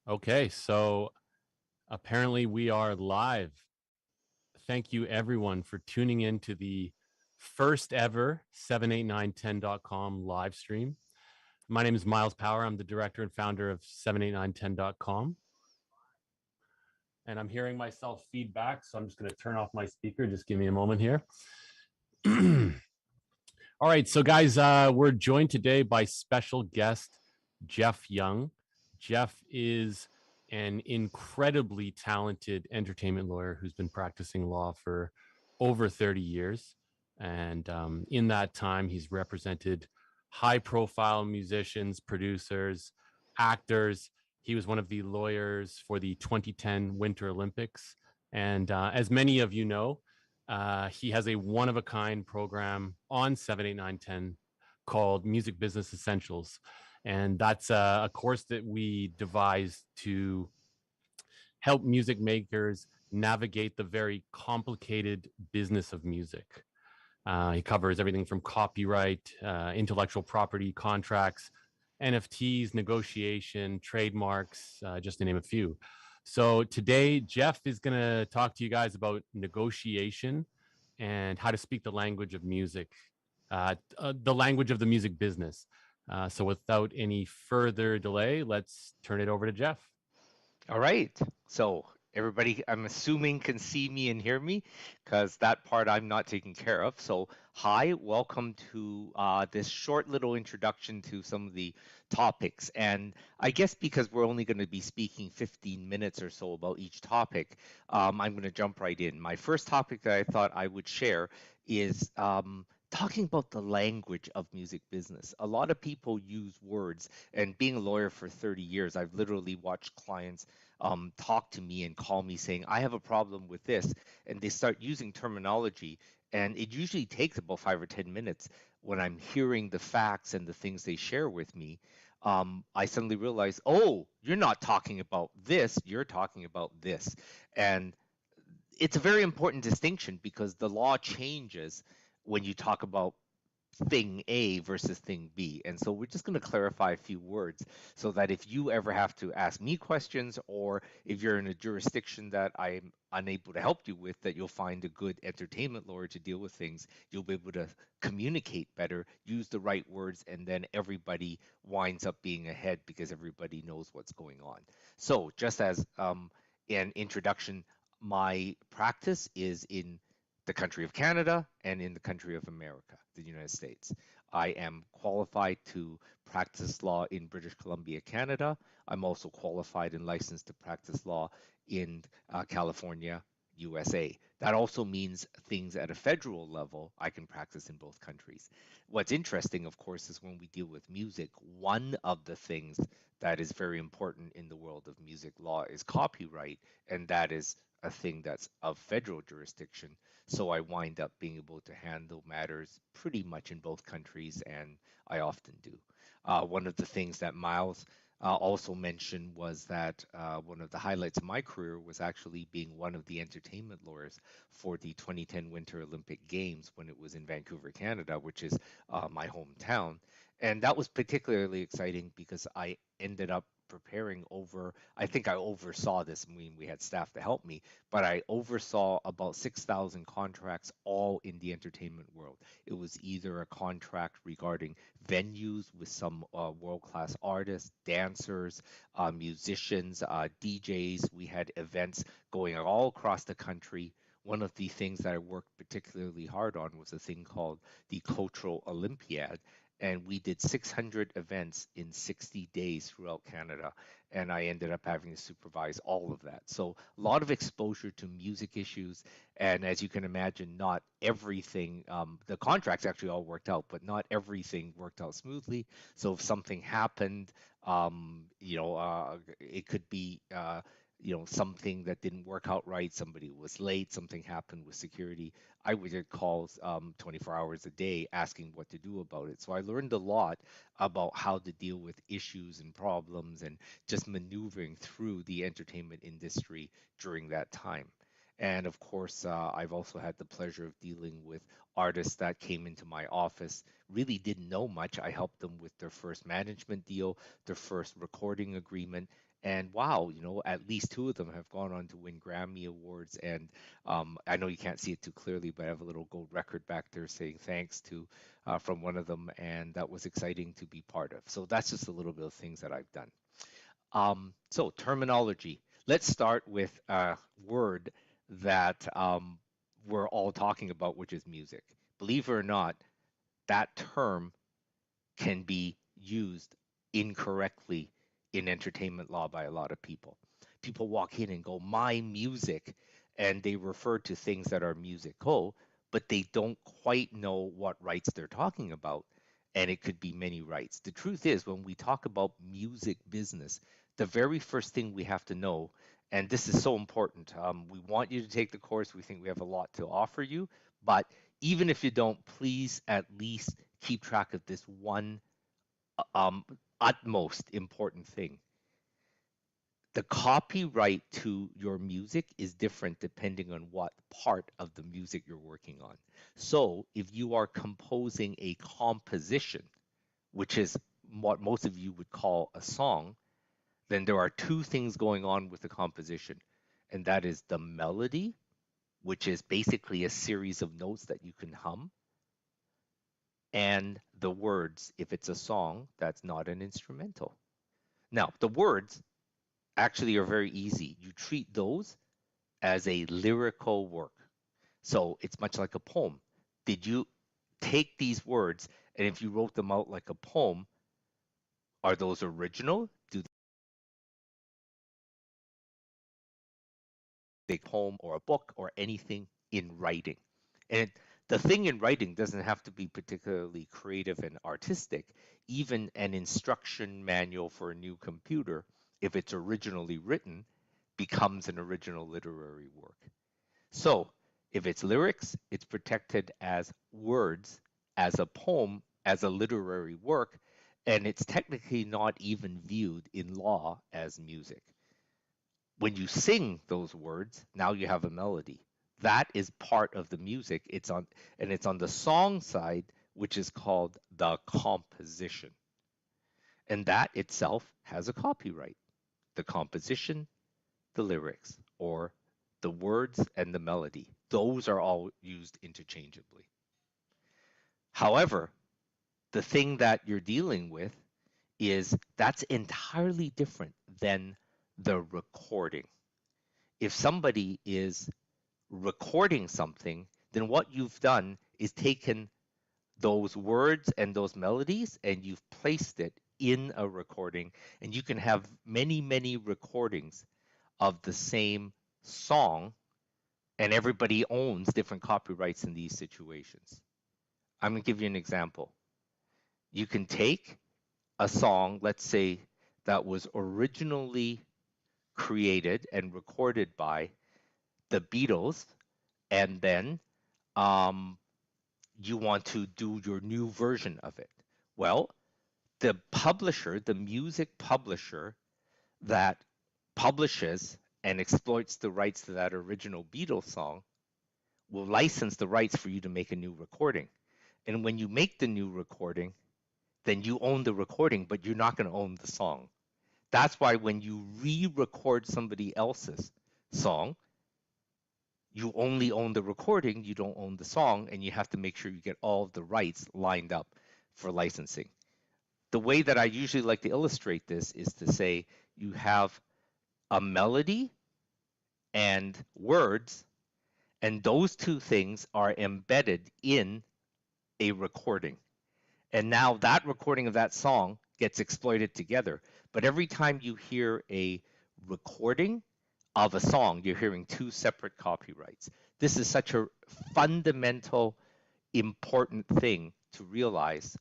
Okay, so apparently we are live. Thank you everyone for tuning in to the first ever 78910.com live stream. My name is Miles Power. I'm the director and founder of 78910.com. And I'm hearing myself feedback, so I'm just going to turn off my speaker. Just give me a moment here. All right, so guys, we're joined today by special guest Jeff Young. Jeff is an incredibly talented entertainment lawyer who's been practicing law for over 30 years. And in that time, he's represented high profile musicians, producers, actors. He was one of the lawyers for the 2010 Winter Olympics. And as many of you know, he has a one of a kind program on 78910 called Music Business Essentials. And that's a course that we devised to help music makers navigate the very complicated business of music. He covers everything from copyright, intellectual property, contracts, NFTs, negotiation, trademarks, just to name a few. So today, Jeff is going to talk to you guys about negotiation and how to speak the language of music, the language of the music business. So without any further delay, let's turn it over to Jeff. All right. So everybody, I'm assuming can see me and hear me because that part I'm not taking care of. So hi, welcome to this short little introduction to some of the topics. And I guess because we're only going to be speaking 15 minutes or so about each topic, I'm going to jump right in. My first topic that I thought I would share is talking about the language of music business. A lot of people use words, and being a lawyer for 30 years, I've literally watched clients talk to me and call me saying, I have a problem with this. And they start using terminology. And it usually takes about 5 or 10 minutes when I'm hearing the facts and the things they share with me. I suddenly realize, oh, you're not talking about this, you're talking about this. And it's a very important distinction because the law changes when you talk about thing A versus thing B. And so we're just going to clarify a few words so that if you ever have to ask me questions or if you're in a jurisdiction that I'm unable to help you with, that you'll find a good entertainment lawyer to deal with things. You'll be able to communicate better, use the right words, and then everybody winds up being ahead because everybody knows what's going on. So just as an introduction, my practice is in the country of Canada and in the country of America, the United States. I am qualified to practice law in British Columbia, Canada. I'm also qualified and licensed to practice law in California, USA. That also means things at a federal level I can practice in both countries. What's interesting, of course, is when we deal with music, one of the things that is very important in the world of music law is copyright, and that is a thing that's of federal jurisdiction. So I wind up being able to handle matters pretty much in both countries, and I often do. One of the things that Miles also mentioned was that one of the highlights of my career was actually being one of the entertainment lawyers for the 2010 Winter Olympic Games when it was in Vancouver, Canada, which is my hometown. And that was particularly exciting because I ended up preparing over, I think I oversaw this. I mean, we had staff to help me, but I oversaw about 6,000 contracts all in the entertainment world. It was either a contract regarding venues with some world-class artists, dancers, musicians, DJs. We had events going all across the country. One of the things that I worked particularly hard on was a thing called the Cultural Olympiad, and we did 600 events in 60 days throughout Canada, and I ended up having to supervise all of that. So a lot of exposure to music issues, and as you can imagine, not everything, the contracts actually all worked out, but not everything worked out smoothly. So if something happened, it could be something that didn't work out right, somebody was late, something happened with security, I would get calls 24 hours a day asking what to do about it. So I learned a lot about how to deal with issues and problems and just maneuvering through the entertainment industry during that time. And of course, I've also had the pleasure of dealing with artists that came into my office, really didn't know much. I helped them with their first management deal, their first recording agreement, And wow, at least two of them have gone on to win Grammy Awards. And I know you can't see it too clearly, but I have a little gold record back there saying thanks to from one of them, and that was exciting to be part of. So that's just a little bit of things that I've done. So terminology. Let's start with a word that we're all talking about, which is music. Believe it or not, that term can be used incorrectly in entertainment law by a lot of people. People walk in and go, my music, and they refer to things that are musical, but they don't quite know what rights they're talking about. And it could be many rights. The truth is, when we talk about music business, the very first thing we have to know, and this is so important, we want you to take the course. We think we have a lot to offer you, but even if you don't, please at least keep track of this one um, utmost important thing. The copyright to your music is different depending on what part of the music you're working on. So if you are composing a composition, which is what most of you would call a song, then there are two things going on with the composition, and that is the melody, which is basically a series of notes that you can hum, and the words, if it's a song, that's not an instrumental. Now, the words actually are very easy. You treat those as a lyrical work. So it's much like a poem. Did you take these words, and if you wrote them out like a poem, are those original? Do they poem or a book or anything in writing? And the thing in writing doesn't have to be particularly creative and artistic. Even an instruction manual for a new computer, if it's originally written, becomes an original literary work. So if it's lyrics, it's protected as words, as a poem, as a literary work, and it's technically not even viewed in law as music. When you sing those words, now you have a melody. That is part of the music. It's on the song side, which is called the composition. And that itself has a copyright. The composition, the lyrics, or the words and the melody. Those are all used interchangeably. However, the thing that you're dealing with is that's entirely different than the recording. If somebody is recording something, then what you've done is taken those words and those melodies and you've placed it in a recording, and you can have many, many recordings of the same song, and everybody owns different copyrights in these situations. I'm going to give you an example. You can take a song, let's say, that was originally created and recorded by the Beatles, and then you want to do your new version of it. Well, the publisher, the music publisher that publishes and exploits the rights to that original Beatles song will license the rights for you to make a new recording. And when you make the new recording, then you own the recording, but you're not going to own the song. That's why when you re-record somebody else's song, you only own the recording, you don't own the song, and you have to make sure you get all of the rights lined up for licensing. The way that I usually like to illustrate this is to say you have a melody and words, and those two things are embedded in a recording. And now that recording of that song gets exploited together. But every time you hear a recording of a song, you're hearing two separate copyrights. This is such a fundamental, important thing to realize,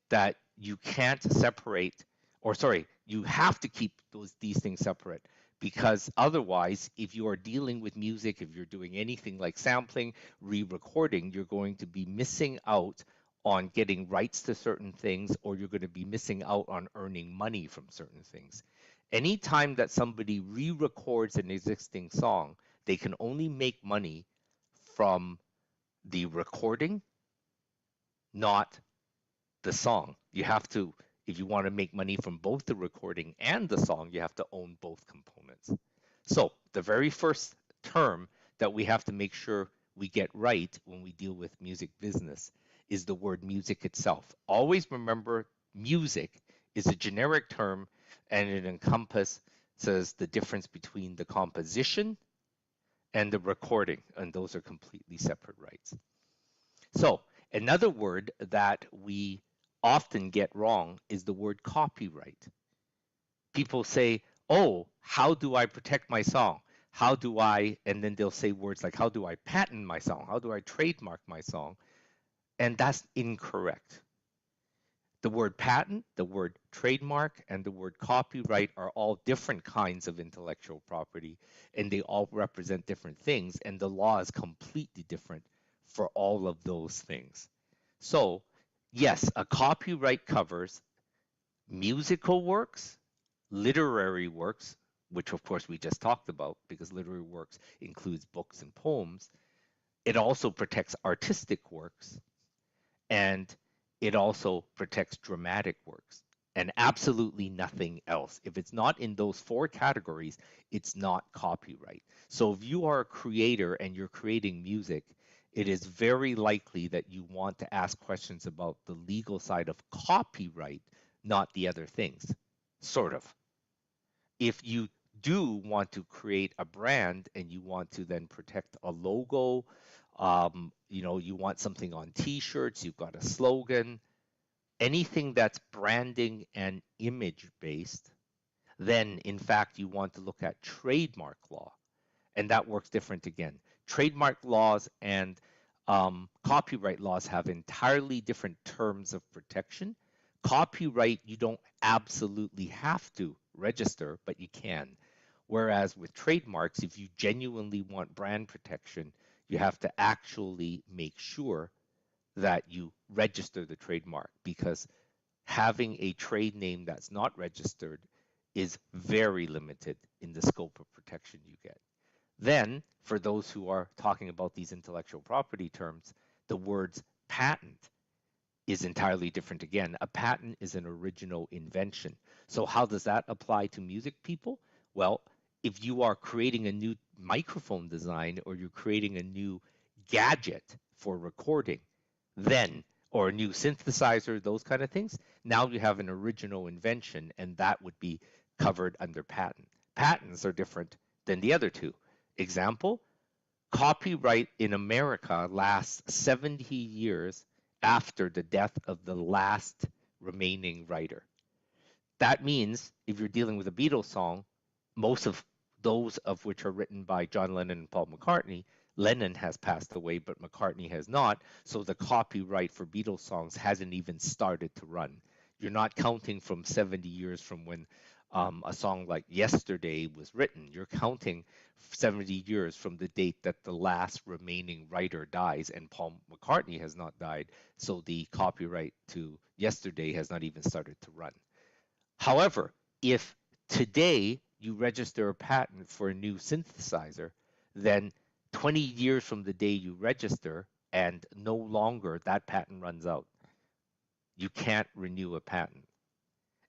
that you can't separate, or sorry, you have to keep these things separate, because otherwise, if you are dealing with music, if you're doing anything like sampling, re-recording, you're going to be missing out on getting rights to certain things, or you're going to be missing out on earning money from certain things. Anytime that somebody re-records an existing song, they can only make money from the recording, not the song. You have to, If you want to make money from both the recording and the song, you have to own both components. So the very first term that we have to make sure we get right when we deal with music business is the word music itself. Always remember music is a generic term and it encompasses the difference between the composition and the recording, and those are completely separate rights. So another word that we often get wrong is the word copyright. People say, oh, how do I protect my song? How do I, and then they'll say words like, how do I patent my song? How do I trademark my song? And that's incorrect. The word patent, the word trademark, and the word copyright are all different kinds of intellectual property, and they all represent different things, and the law is completely different for all of those things. So, yes, a copyright covers musical works, literary works, which of course we just talked about because literary works includes books and poems. It also protects artistic works, and it also protects dramatic works, and absolutely nothing else. If it's not in those four categories, it's not copyright. So if you are a creator and you're creating music, it is very likely that you want to ask questions about the legal side of copyright, not the other things, sort of. If you do want to create a brand and you want to then protect a logo, you want something on t-shirts, you've got a slogan, anything that's branding and image based, then in fact you want to look at trademark law, and that works different again. Trademark laws and copyright laws have entirely different terms of protection. Copyright, you don't absolutely have to register, but you can. Whereas with trademarks, if you genuinely want brand protection, you have to actually make sure that you register the trademark, because having a trade name that's not registered is very limited in the scope of protection you get. Then, for those who are talking about these intellectual property terms, the words patent is entirely different again. A patent is an original invention. So how does that apply to music people? Well, if you are creating a new microphone design or you're creating a new gadget for recording, then, or a new synthesizer, those kind of things, now you have an original invention, and that would be covered under patent. Patents are different than the other two. Example, copyright in America lasts 70 years after the death of the last remaining writer. That means if you're dealing with a Beatles song, most of those of which are written by John Lennon and Paul McCartney, Lennon has passed away, but McCartney has not. So the copyright for Beatles songs hasn't even started to run. You're not counting from 70 years from when a song like Yesterday was written. You're counting 70 years from the date that the last remaining writer dies, and Paul McCartney has not died. So the copyright to Yesterday has not even started to run. However, if today you register a patent for a new synthesizer, then 20 years from the day you register and no longer that patent runs out. You can't renew a patent.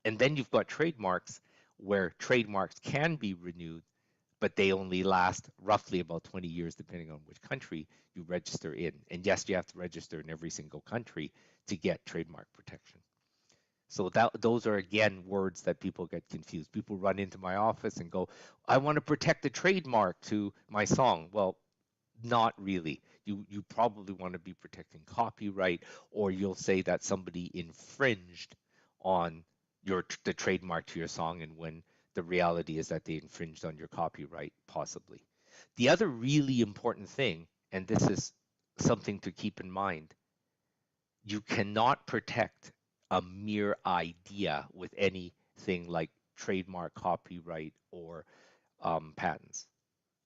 And then you've got trademarks where trademarks can be renewed, but they only last roughly about 20 years depending on which country you register in. And yes, you have to register in every single country to get trademark protection. So those are, again, words that people get confused. People run into my office and go, I want to protect the trademark to my song. Well, not really. You probably want to be protecting copyright, or you'll say that somebody infringed on the trademark to your song, and when the reality is that they infringed on your copyright, possibly. The other really important thing, and this is something to keep in mind, you cannot protect a mere idea with anything like trademark, copyright, or patents.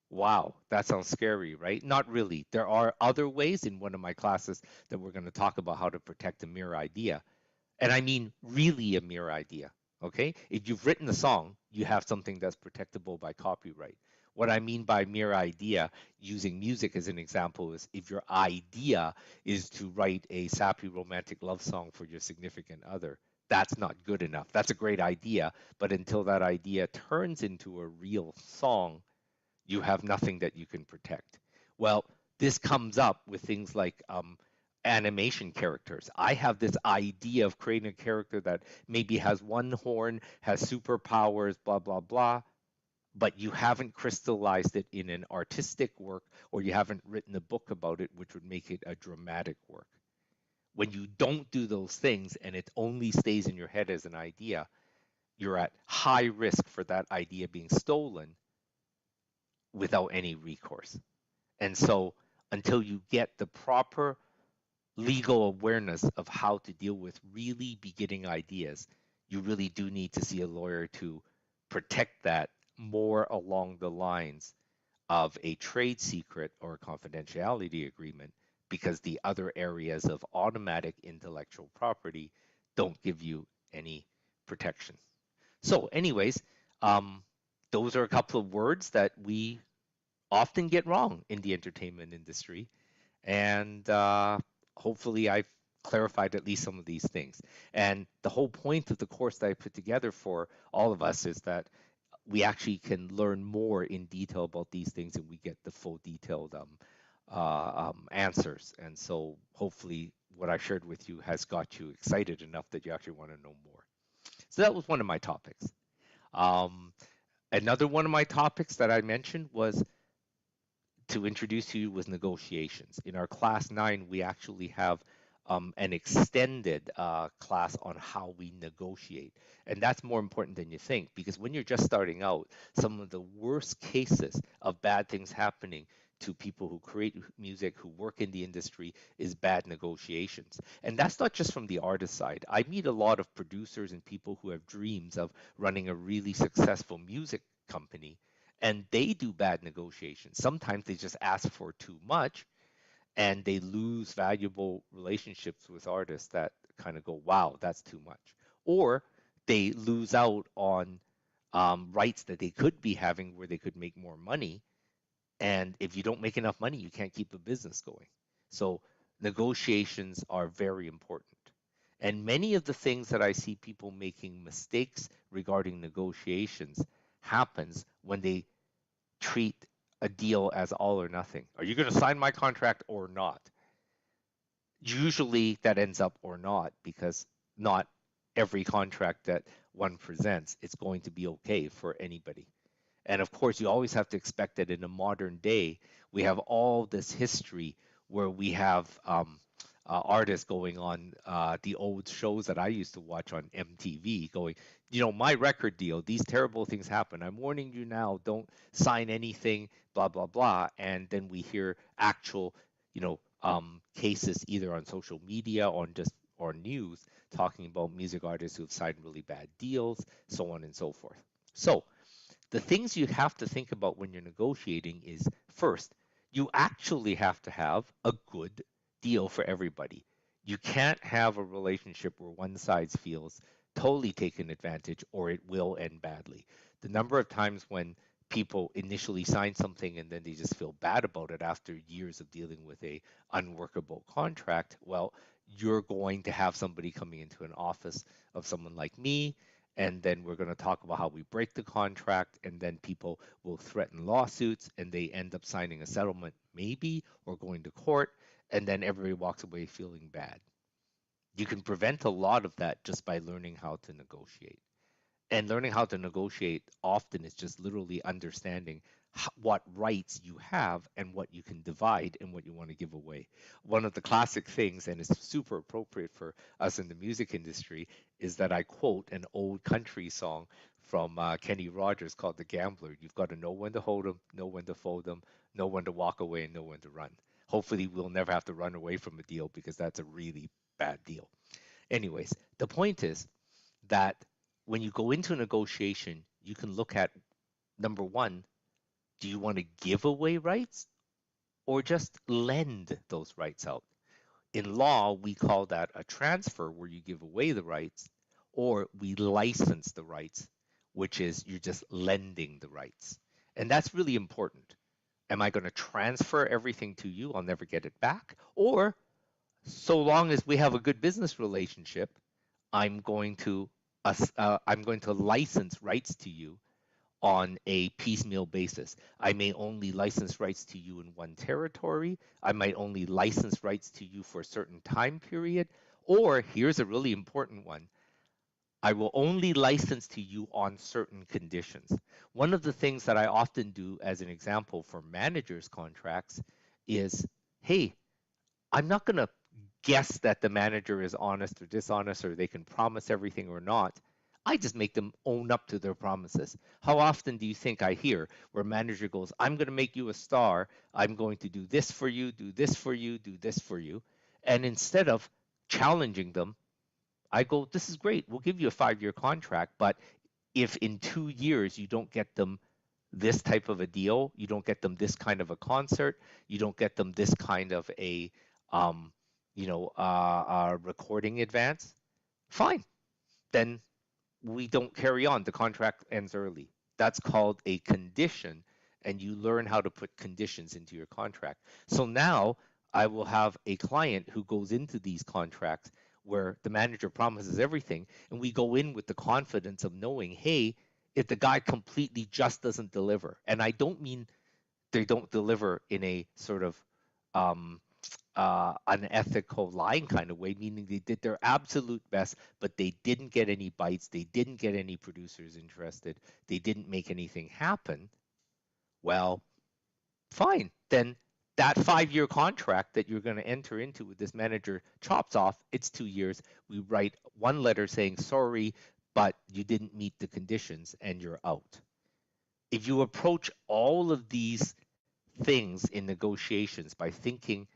Wow, that sounds scary, right? Not really. There are other ways in one of my classes that we're going to talk about how to protect a mere idea. And I mean really a mere idea, okay? If you've written a song, you have something that's protectable by copyright. What I mean by mere idea, using music as an example, is if your idea is to write a sappy romantic love song for your significant other, that's not good enough. That's a great idea, but until that idea turns into a real song, you have nothing that you can protect. Well, this comes up with things like animation characters. I have this idea of creating a character that maybe has one horn, has superpowers, blah, blah, blah, but you haven't crystallized it in an artistic work, or you haven't written a book about it, which would make it a dramatic work. When you don't do those things and it only stays in your head as an idea, you're at high risk for that idea being stolen without any recourse. And so until you get the proper legal awareness of how to deal with really beginning ideas, you really do need to see a lawyer to protect that more along the lines of a trade secret or a confidentiality agreement, because the other areas of automatic intellectual property don't give you any protection. So, anyways, um, those are a couple of words that we often get wrong in the entertainment industry. And hopefully, I've clarified at least some of these things. And the whole point of the course that I put together for all of us is that we actually can learn more in detail about these things, and we get the full detailed answers. And so hopefully what I shared with you has got you excited enough that you actually want to know more. So that was one of my topics. Um, Another one of my topics that I mentioned was to introduce to you was negotiations. In our class 9, we actually have an extended class on how we negotiate. And that's more important than you think, because when you're just starting out, some of the worst cases of bad things happening to people who create music, who work in the industry, is bad negotiations. And that's not just from the artist side. I meet a lot of producers and people who have dreams of running a really successful music company, and they do bad negotiations. Sometimes they just ask for too much, and they lose valuable relationships with artists that kind of go, wow, that's too much. Or they lose out on rights that they could be having where they could make more money. And if you don't make enough money, you can't keep a business going. So negotiations are very important. And many of the things that I see people making mistakes regarding negotiations happens when they treat a deal as all or nothing. Are you going to sign my contract or not? Usually that ends up or not, because not every contract that one presents is going to be okay for anybody. And of course, you always have to expect that in a modern day, we have all this history where we have artists going on the old shows that I used to watch on MTV going, my record deal, these terrible things happen. I'm warning you now, don't sign anything, blah, blah, blah. And then we hear actual, cases either on social media or news talking about music artists who have signed really bad deals, so on and so forth. So the things you have to think about when you're negotiating is, first, you actually have to have a good deal for everybody. You can't have a relationship where one side feels totally taken advantage, or it will end badly. The number of times when people initially sign something and then they just feel bad about it after years of dealing with a unworkable contract, well, you're going to have somebody coming into an office of someone like me, and then we're going to talk about how we break the contract, and then people will threaten lawsuits, and they end up signing a settlement maybe, or going to court, and then everybody walks away feeling bad. You can prevent a lot of that just by learning how to negotiate. And learning how to negotiate often is just literally understanding what rights you have and what you can divide and what you want to give away. One of the classic things, and it's super appropriate for us in the music industry, is that I quote an old country song from Kenny Rogers called The Gambler. You've got to know when to hold them, know when to fold them, know when to walk away, and know when to run. Hopefully, we'll never have to run away from a deal, because that's a really bad deal. Anyways, the point is that when you go into a negotiation, you can look at, number one, do you want to give away rights or just lend those rights out? In law, we call that a transfer, where you give away the rights, or we license the rights, which is you're just lending the rights. And that's really important. Am I going to transfer everything to you? I'll never get it back. Or so long as we have a good business relationship, I'm going to license rights to you on a piecemeal basis. I may only license rights to you in one territory. I might only license rights to you for a certain time period. Or here's a really important one. I will only license to you on certain conditions. One of the things that I often do as an example for managers contracts is, hey, I'm not going to guess that the manager is honest or dishonest or they can promise everything or not. I just make them own up to their promises. How often do you think I hear where a manager goes, I'm going to make you a star. I'm going to do this for you, do this for you, do this for you. And instead of challenging them, I go, this is great. We'll give you a 5-year contract. But if in 2 years you don't get them this type of a deal, you don't get them this kind of a concert, you don't get them this kind of a um, recording advance, fine. Then we don't carry on. The contract ends early. That's called a condition, and you learn how to put conditions into your contract. So now I will have a client who goes into these contracts where the manager promises everything, and we go in with the confidence of knowing, hey, if the guy completely just doesn't deliver, and I don't mean they don't deliver in a sort of unethical lying kind of way, meaning they did their absolute best, but they didn't get any bites, they didn't get any producers interested, they didn't make anything happen. Well, fine. Then that 5-year contract that you're going to enter into with this manager chops off. It's 2 years. We write one letter saying, sorry, but you didn't meet the conditions and you're out. If you approach all of these things in negotiations by thinking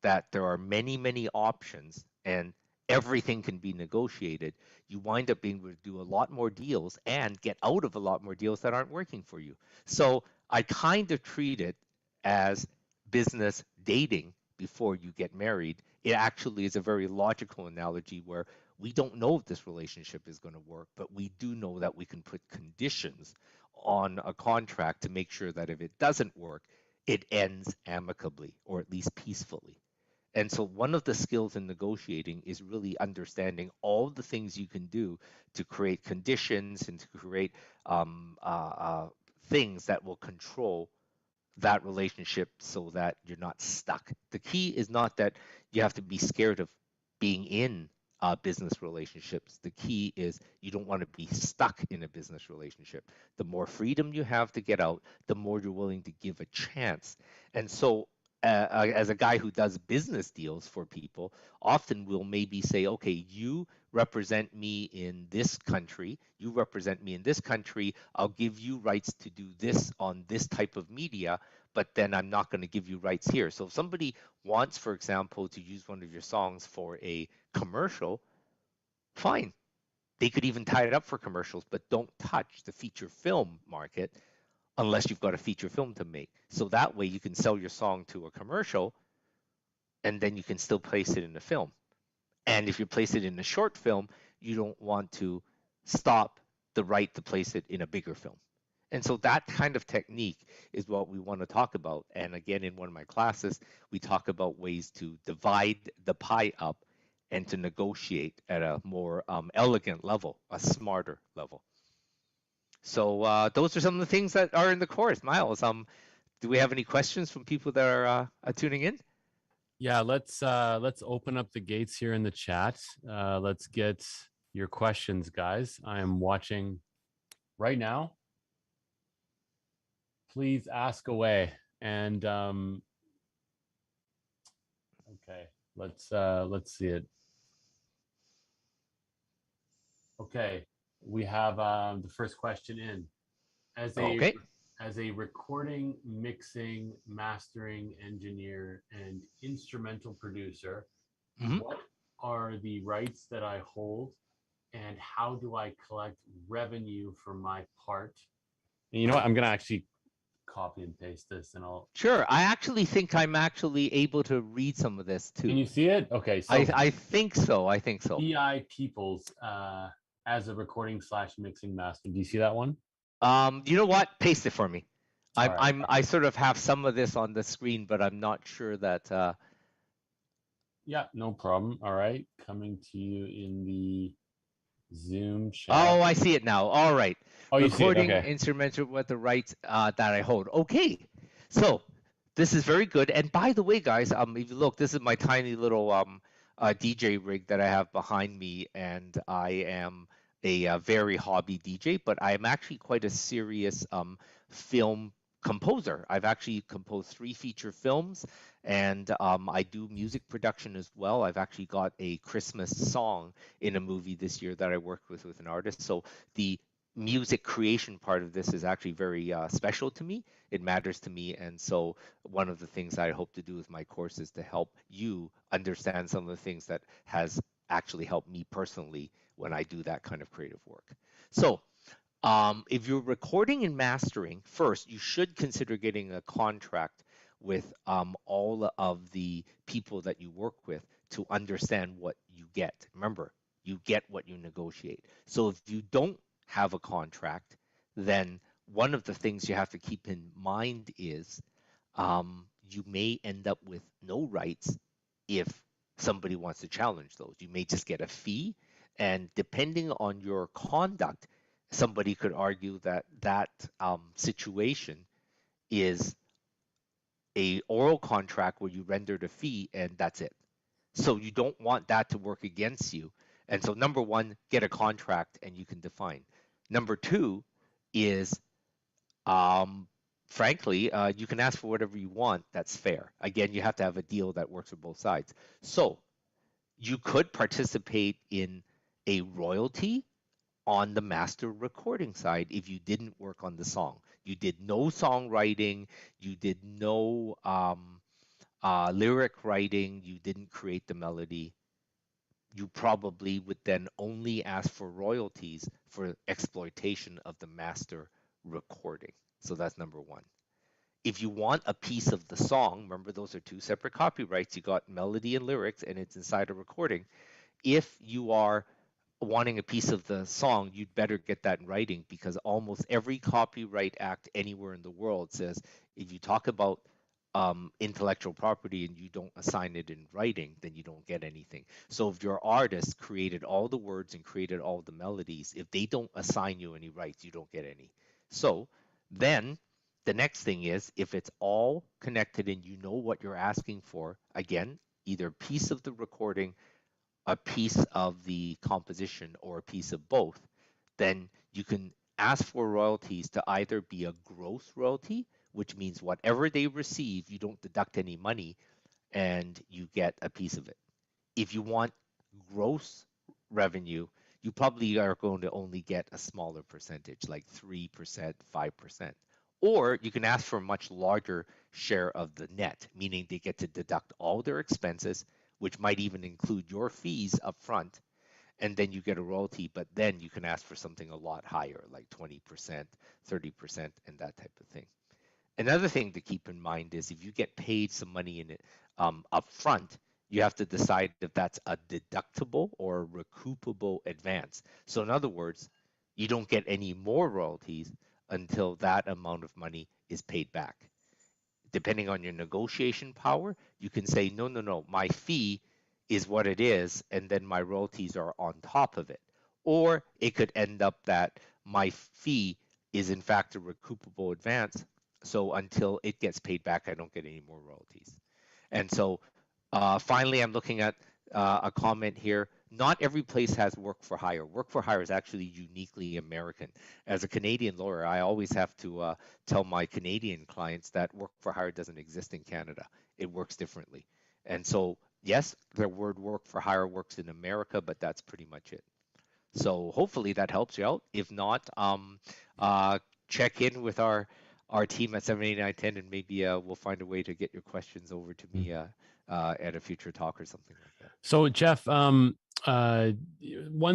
that there are many, many options and everything can be negotiated, you wind up being able to do a lot more deals and get out of a lot more deals that aren't working for you. So I kind of treat it as business dating before you get married. It actually is a very logical analogy where we don't know if this relationship is going to work, but we do know that we can put conditions on a contract to make sure that if it doesn't work, it ends amicably or at least peacefully. And so one of the skills in negotiating is really understanding all the things you can do to create conditions and to create things that will control that relationship so that you're not stuck. The key is not that you have to be scared of being in business relationships. The key is you don't want to be stuck in a business relationship. The more freedom you have to get out, the more you're willing to give a chance. And so as a guy who does business deals for people, often we'll maybe say, okay, you represent me in this country, you represent me in this country, I'll give you rights to do this on this type of media, but then I'm not going to give you rights here. So if somebody wants, for example, to use one of your songs for a commercial, fine. They could even tie it up for commercials, but don't touch the feature film market unless you've got a feature film to make. So that way you can sell your song to a commercial and then you can still place it in the film. And if you place it in a short film, you don't want to stop the right to place it in a bigger film. And so that kind of technique is what we want to talk about. And again, in one of my classes, we talk about ways to divide the pie up and to negotiate at a more elegant level, a smarter level. So those are some of the things that are in the course. Miles, do we have any questions from people that are tuning in? Yeah, let's open up the gates here in the chat. Let's get your questions, guys. I am watching right now. Please ask away. And okay, let's see it. Okay, we have the first question in. As a recording, mixing, mastering engineer, and instrumental producer, what are the rights that I hold, and how do I collect revenue for my part? And you know what? I'm gonna actually copy and paste this, and I'll. Sure. I actually think I'm actually able to read some of this too. Can you see it? Okay. So I think so. I think so. BI Peoples as a recording / mixing master. Do you see that one? You know what? Paste it for me. Right. I sort of have some of this on the screen, but I'm not sure that. Yeah, no problem. All right, coming to you in the Jeff. Oh, I see it now. All right. Oh, you see it. Recording Okay. instrumental with the rights that I hold. Okay. So this is very good. And by the way, guys, if you look, this is my tiny little DJ rig that I have behind me, and I am a very hobby DJ, but I am actually quite a serious film composer. I've actually composed 3 feature films, and I do music production as well. I've actually got a Christmas song in a movie this year that I worked with an artist. So the music creation part of this is actually very special to me. It matters to me, and so one of the things I hope to do with my course is to help you understand some of the things that has actually helped me personally when I do that kind of creative work. So if you're recording and mastering, first, you should consider getting a contract with all of the people that you work with to understand what you get. Remember, you get what you negotiate. So if you don't have a contract, then one of the things you have to keep in mind is you may end up with no rights if somebody wants to challenge those. You may just get a fee, and depending on your conduct, somebody could argue that that situation is a oral contract where you rendered a fee and that's it. So you don't want that to work against you. And so number one, get a contract and you can define. Number two is, frankly, you can ask for whatever you want. That's fair. Again, you have to have a deal that works for both sides. So you could participate in a royalty on the master recording side if you didn't work on the song. You did no songwriting, you did no lyric writing, you didn't create the melody. You probably would then only ask for royalties for exploitation of the master recording. So that's number one. If you want a piece of the song, remember those are 2 separate copyrights. You got melody and lyrics, and it's inside a recording. If you are wanting a piece of the song, you'd better get that in writing, because almost every copyright act anywhere in the world says if you talk about intellectual property and you don't assign it in writing, then you don't get anything. So if your artist created all the words and created all the melodies, if they don't assign you any rights, you don't get any. So then the next thing is, if it's all connected and you know what you're asking for, again, either a piece of the recording, a piece of the composition, or a piece of both, then you can ask for royalties to either be a gross royalty, which means whatever they receive, you don't deduct any money and you get a piece of it. If you want gross revenue, you probably are going to only get a smaller percentage, like 3%, 5%. Or you can ask for a much larger share of the net, meaning they get to deduct all their expenses, which might even include your fees up front, and then you get a royalty, but then you can ask for something a lot higher, like 20%, 30%, and that type of thing. Another thing to keep in mind is if you get paid some money in it up front, you have to decide if that's a deductible or a recoupable advance. So in other words, you don't get any more royalties until that amount of money is paid back. Depending on your negotiation power, you can say, no, no, no, my fee is what it is, and then my royalties are on top of it. Or it could end up that my fee is in fact a recoupable advance. So until it gets paid back, I don't get any more royalties. And so finally, I'm looking at a comment here. Not every place has work for hire. Work for hire is actually uniquely American. As a Canadian lawyer, I always have to tell my Canadian clients that work for hire doesn't exist in Canada. It works differently. And so, yes, the word work for hire works in America, but that's pretty much it. So hopefully that helps you out. If not, check in with our team at 78910, and maybe we'll find a way to get your questions over to me at a future talk or something like that. So Jeff, one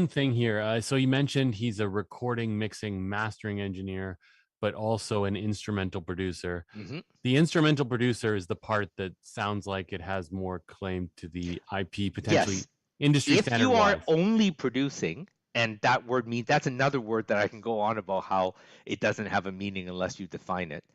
thing here. So you mentioned he's a recording, mixing, mastering engineer, but also an instrumental producer. Mm-hmm. The instrumental producer is the part that sounds like it has more claim to the IP, potentially Yes. industry If standard you are wise. only producing, and that word means, that's another word that I can go on about how it doesn't have a meaning unless you define it.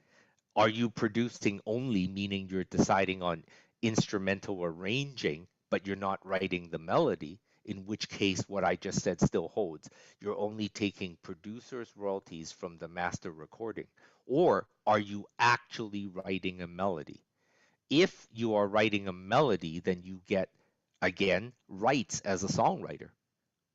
Are you producing only, meaning you're deciding on instrumental arranging, but you're not writing the melody? in which case what I just said still holds. You're only taking producer's royalties from the master recording. Or are you actually writing a melody? If you are writing a melody, then you get, again, rights as a songwriter.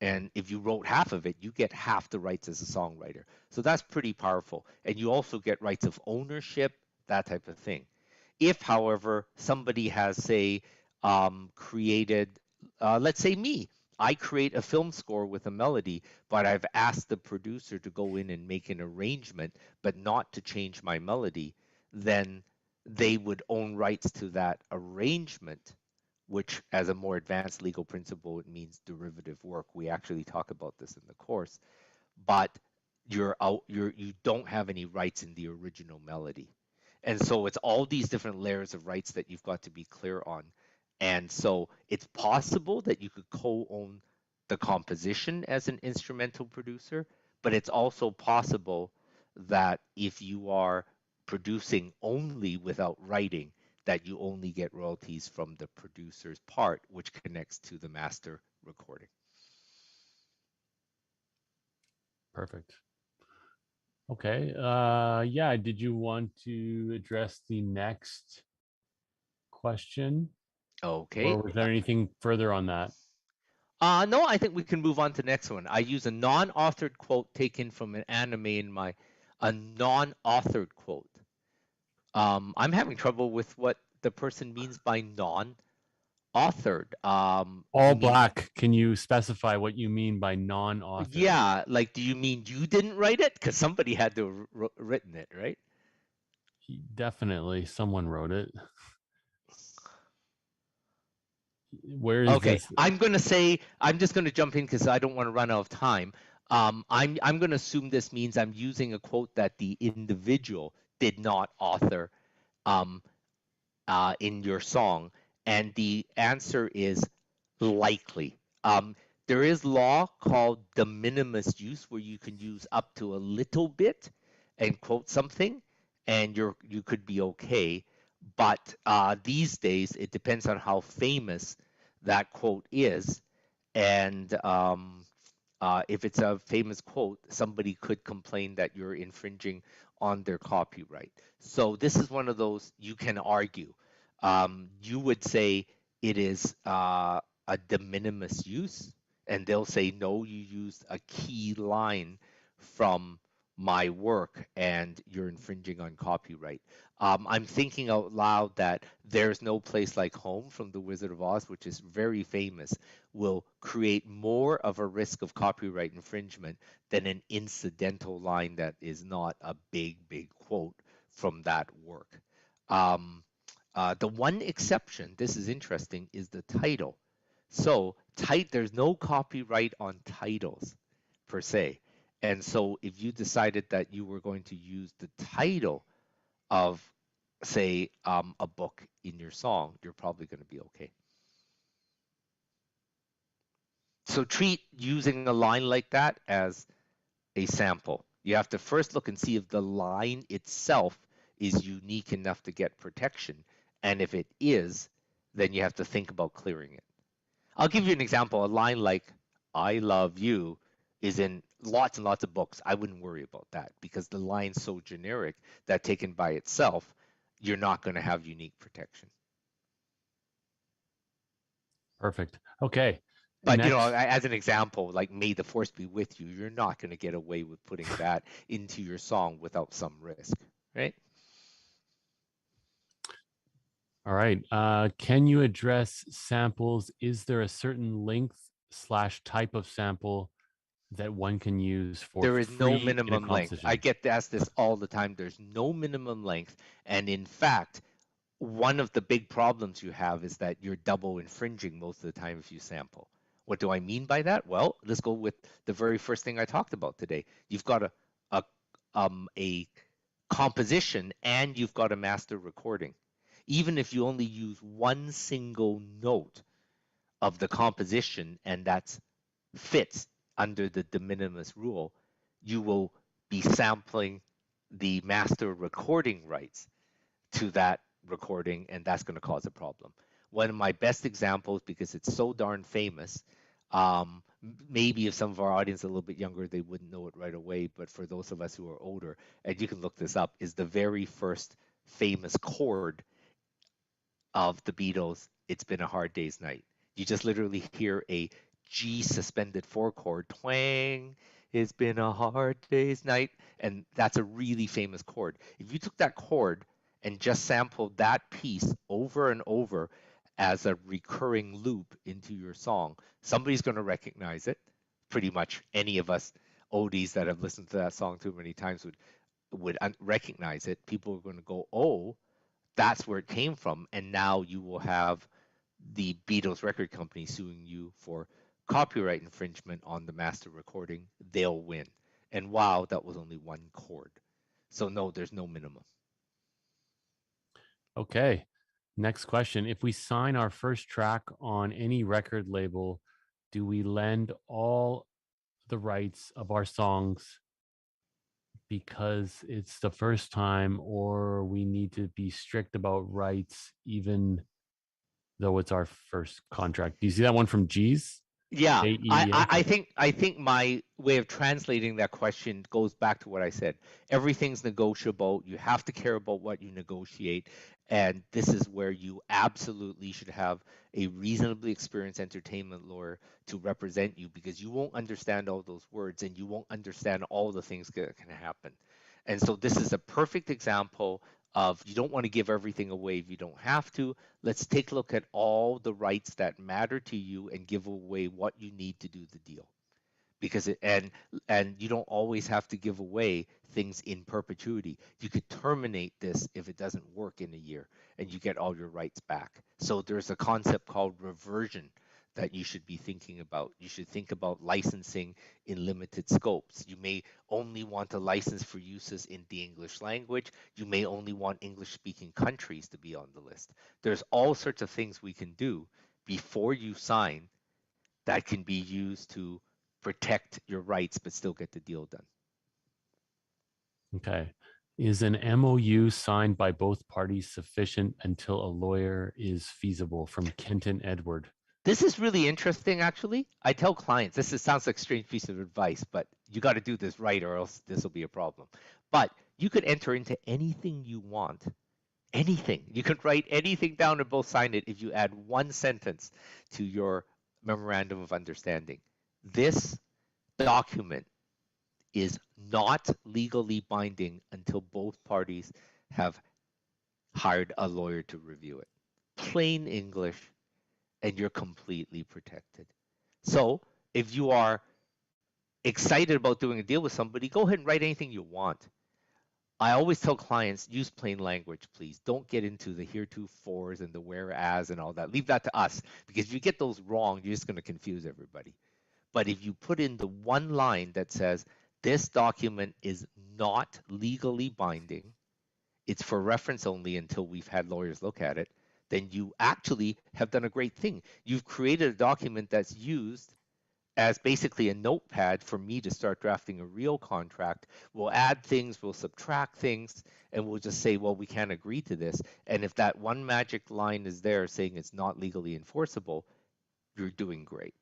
And if you wrote half of it, you get half the rights as a songwriter. So that's pretty powerful. And you also get rights of ownership, that type of thing. If, however, somebody has, say, created, let's say me, I create a film score with a melody, but I've asked the producer to go in and make an arrangement, but not to change my melody, then they would own rights to that arrangement, which, as a more advanced legal principle, it means derivative work. We actually talk about this in the course, but you don't have any rights in the original melody. And so it's all these different layers of rights that you've got to be clear on. And so it's possible that you could co-own the composition as an instrumental producer, but it's also possible that if you are producing only without writing, that you only get royalties from the producer's part, which connects to the master recording. Perfect. Okay. Yeah. Did you want to address the next question? Okay. Or was there anything further on that? No, I think we can move on to the next one. I use a non-authored quote taken from an anime in a non-authored quote. I'm having trouble with what the person means by non-authored. All black. Can you specify what you mean by non-authored? Yeah, like, do you mean you didn't write it? Because somebody had to have written it, right? Definitely, someone wrote it. Where is okay, this? I'm just gonna jump in because I don't want to run out of time. I'm gonna assume this means I'm using a quote that the individual did not author in your song, and the answer is likely. There is law called de minimis use where you can use up to a little bit and quote something, and you could be okay. But these days, it depends on how famous that quote is, and if it's a famous quote, somebody could complain that you're infringing on their copyright. So this is one of those you can argue. You would say it is a de minimis use, and they'll say, no, you used a key line from my work and you're infringing on copyright. I'm thinking out loud that There's No Place Like Home from The Wizard of Oz, which is very famous, will create more of a risk of copyright infringement than an incidental line that is not a big quote from that work. The one exception, this is interesting, is the title. So there's no copyright on titles per se. And so if you decided that you were going to use the title of, say, a book in your song, you're probably going to be okay. So treat using a line like that as a sample. You have to first look and see if the line itself is unique enough to get protection. And if it is, then you have to think about clearing it. I'll give you an example. A line like, I love you, is in lots and lots of books. I wouldn't worry about that because the line's so generic that taken by itself, you're not going to have unique protection. Perfect. Okay. But as an example, like "May the Force be with you," you're not going to get away with putting that into your song without some risk, right? All right. Can you address samples? Is there a certain length / type of sample that one can use for There is no free minimum length. I get asked this all the time. There's no minimum length. And in fact, one of the big problems you have is that you're double infringing most of the time if you sample. What do I mean by that? Well, let's go with the very first thing I talked about today. You've got a composition and you've got a master recording. Even if you only use one single note of the composition and that fits under the de minimis rule, you will be sampling the master recording rights to that recording, and that's going to cause a problem. One of my best examples, because it's so darn famous, Maybe if some of our audience are a little bit younger, they wouldn't know it right away. But for those of us who are older, and you can look this up, is the very first famous chord of the Beatles, It's Been a Hard Day's Night. You just literally hear a G suspended four chord twang. It's been a hard day's night. And that's a really famous chord. If you took that chord and just sampled that piece over and over as a recurring loop into your song, somebody's going to recognize it. Pretty much any of us oldies that have listened to that song too many times would recognize it. People are going to go, oh, that's where it came from. And now you will have the Beatles record company suing you for copyright infringement on the master recording. They'll win. And wow, that was only one chord. So no, there's no minimum. Okay. Next question. If we sign our first track on any record label, do we lend all the rights of our songs because it's the first time, or we need to be strict about rights even though it's our first contract? Do you see that one from G's? Yeah, AEDA? I think my way of translating that question goes back to what I said. Everything's negotiable. You have to care about what you negotiate, and this is where you absolutely should have a reasonably experienced entertainment lawyer to represent you, because you won't understand all those words and you won't understand all the things that can happen. And so this is a perfect example of, you don't want to give everything away if you don't have to. Let's take a look at all the rights that matter to you and give away what you need to do the deal. Because and you don't always have to give away things in perpetuity. You could terminate this if it doesn't work in a year and you get all your rights back. So there's a concept called reversion that you should be thinking about. You should think about licensing in limited scopes. You may only want a license for uses in the English language. You may only want English speaking countries to be on the list. There's all sorts of things we can do before you sign that can be used to protect your rights but still get the deal done. Okay. Is an MOU signed by both parties sufficient until a lawyer is feasible? From Kenton Edward. This is really interesting, actually. I tell clients, sounds like a strange piece of advice, but you got to do this right or else this will be a problem. But you could enter into anything you want. Anything. You could write anything down and both sign it if you add one sentence to your memorandum of understanding. This document is not legally binding until both parties have hired a lawyer to review it. Plain English, and you're completely protected. So if you are excited about doing a deal with somebody, go ahead and write anything you want. I always tell clients, use plain language, please. Don't get into the heretofores and the whereas and all that. Leave that to us, because if you get those wrong, you're just going to confuse everybody. But if you put in the one line that says, this document is not legally binding, it's for reference only until we've had lawyers look at it, then you actually have done a great thing. You've created a document that's used as basically a notepad for me to start drafting a real contract. We'll add things, we'll subtract things, and we'll just say, well, we can't agree to this. And if that one magic line is there saying it's not legally enforceable, you're doing great.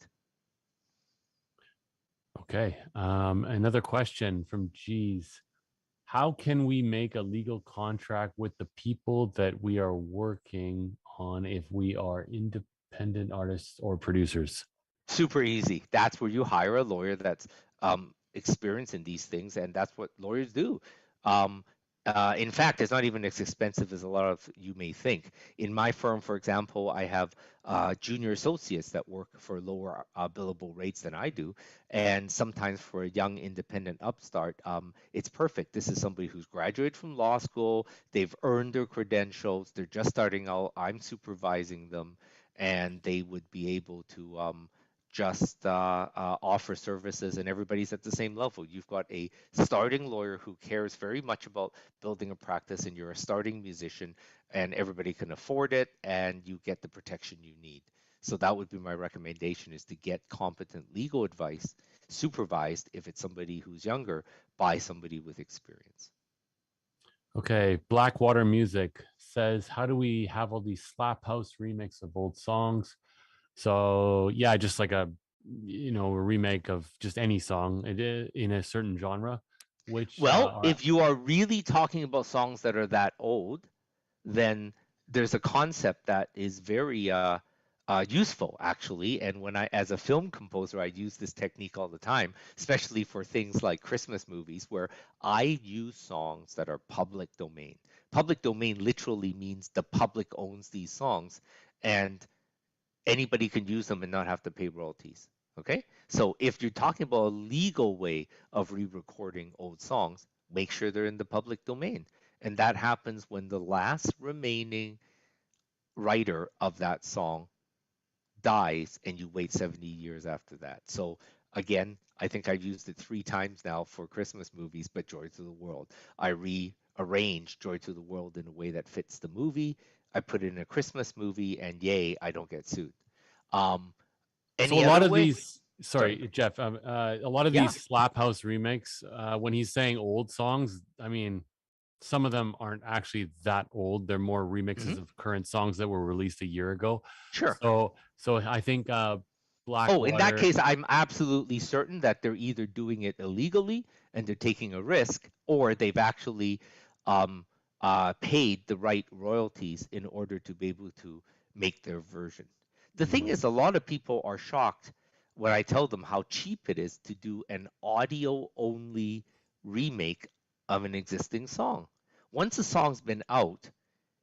Okay. Another question from G's. How can we make a legal contract with the people that we are working on if we are independent artists or producers? Super easy. That's where you hire a lawyer that's experienced in these things, and that's what lawyers do. Um, in fact, it's not even as expensive as a lot of you may think. In my firm, for example, I have junior associates that work for lower billable rates than I do, and sometimes for a young independent upstart, it's perfect. This is somebody who's graduated from law school, they've earned their credentials, they're just starting out, I'm supervising them, and they would be able to just offer services, and everybody's at the same level. You've got a starting lawyer who cares very much about building a practice, and you're a starting musician, and everybody can afford it, and you get the protection you need. So that would be my recommendation, is to get competent legal advice, supervised if it's somebody who's younger, by somebody with experience. Okay, Blackwater Music says, how do we have all these slap house remix of old songs? So yeah, just like a a remake of just any song in a certain genre, which Well, if you are really talking about songs that are that old, then there's a concept that is very useful actually. And when as a film composer, I use this technique all the time, especially for things like Christmas movies, where I use songs that are public domain. Public domain literally means the public owns these songs, and anybody can use them and not have to pay royalties. Okay? So if you're talking about a legal way of re-recording old songs, make sure they're in the public domain. And that happens when the last remaining writer of that song dies and you wait 70 years after that. So again, I think I've used it 3 times now for Christmas movies, but Joy to the World. I rearrange Joy to the World in a way that fits the movie. I put it in a Christmas movie, and yay, I don't get sued. So a Any lot other of way? these, sorry, Jeff, a lot of Yeah. these Slap House remakes, when he's saying old songs, I mean, some of them aren't actually that old. They're more remixes of current songs that were released a year ago. Sure. So I think Oh, in that Blackwater. case, I'm absolutely certain that they're either doing it illegally and they're taking a risk, or they've actually um, paid the right royalties in order to be able to make their version. The thing is, a lot of people are shocked when I tell them how cheap it is to do an audio only remake of an existing song. Once a song's been out,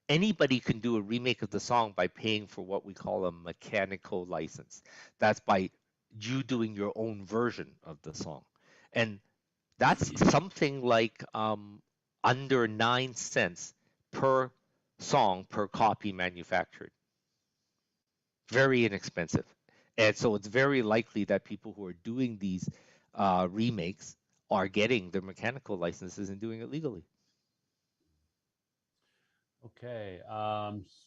anybody can do a remake of the song by paying for what we call a mechanical license. That's by you doing your own version of the song. And that's something like under 9 cents per song per copy manufactured. Very inexpensive. And so it's very likely that people who are doing these remakes are getting their mechanical licenses and doing it legally. Okay.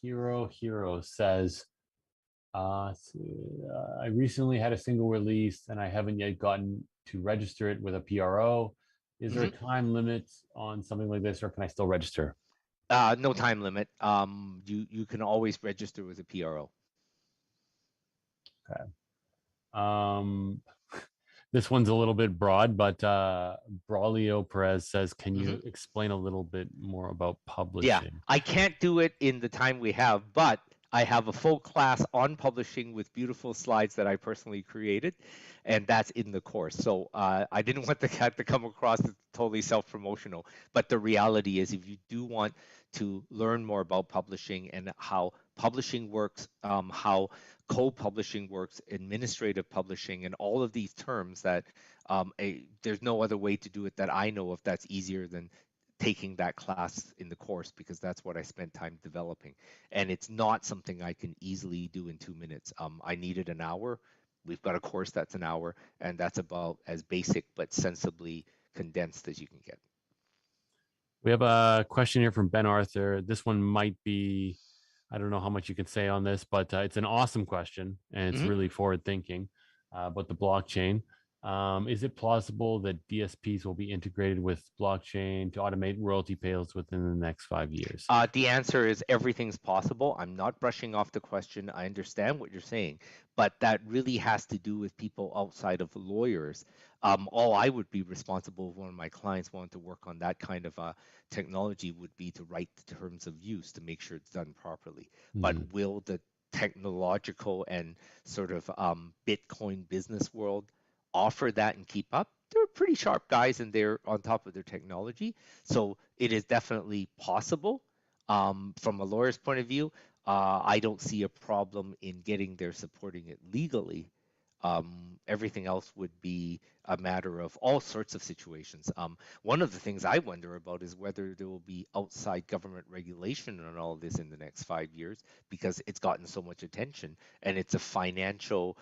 Hero says, I recently had a single released and I haven't yet gotten to register it with a PRO. Is there a time limit on something like this, or can I still register? No time limit. You can always register with a PRO. Okay. This one's a little bit broad, but Braulio Perez says, can you explain a little bit more about publishing? Yeah, I can't do it in the time we have, but I have a full class on publishing with beautiful slides that I personally created, and that's in the course. So I didn't want the cat to come across as totally self-promotional, but the reality is if you do want to learn more about publishing and how publishing works, how co-publishing works, administrative publishing, and all of these terms that there's no other way to do it that I know of that's easier than taking that class in the course, because that's what I spent time developing. And it's not something I can easily do in 2 minutes. I needed an hour. We've got a course that's an hour, and that's about as basic but sensibly condensed as you can get. We have a question here from Ben Arthur. This one might be, I don't know how much you can say on this, but it's an awesome question, and it's really forward thinking about the blockchain. Is it plausible that DSPs will be integrated with blockchain to automate royalty payouts within the next 5 years? The answer is everything's possible. I'm not brushing off the question. I understand what you're saying, but that really has to do with people outside of lawyers. All I would be responsible if one of my clients wanted to work on that kind of technology would be to write the terms of use to make sure it's done properly. But will the technological and sort of Bitcoin business world offer that and keep up? They're pretty sharp guys and they're on top of their technology. So it is definitely possible. From a lawyer's point of view, I don't see a problem in getting there supporting it legally. Everything else would be a matter of all sorts of situations. One of the things I wonder about is whether there will be outside government regulation on all of this in the next 5 years, because it's gotten so much attention and it's a financial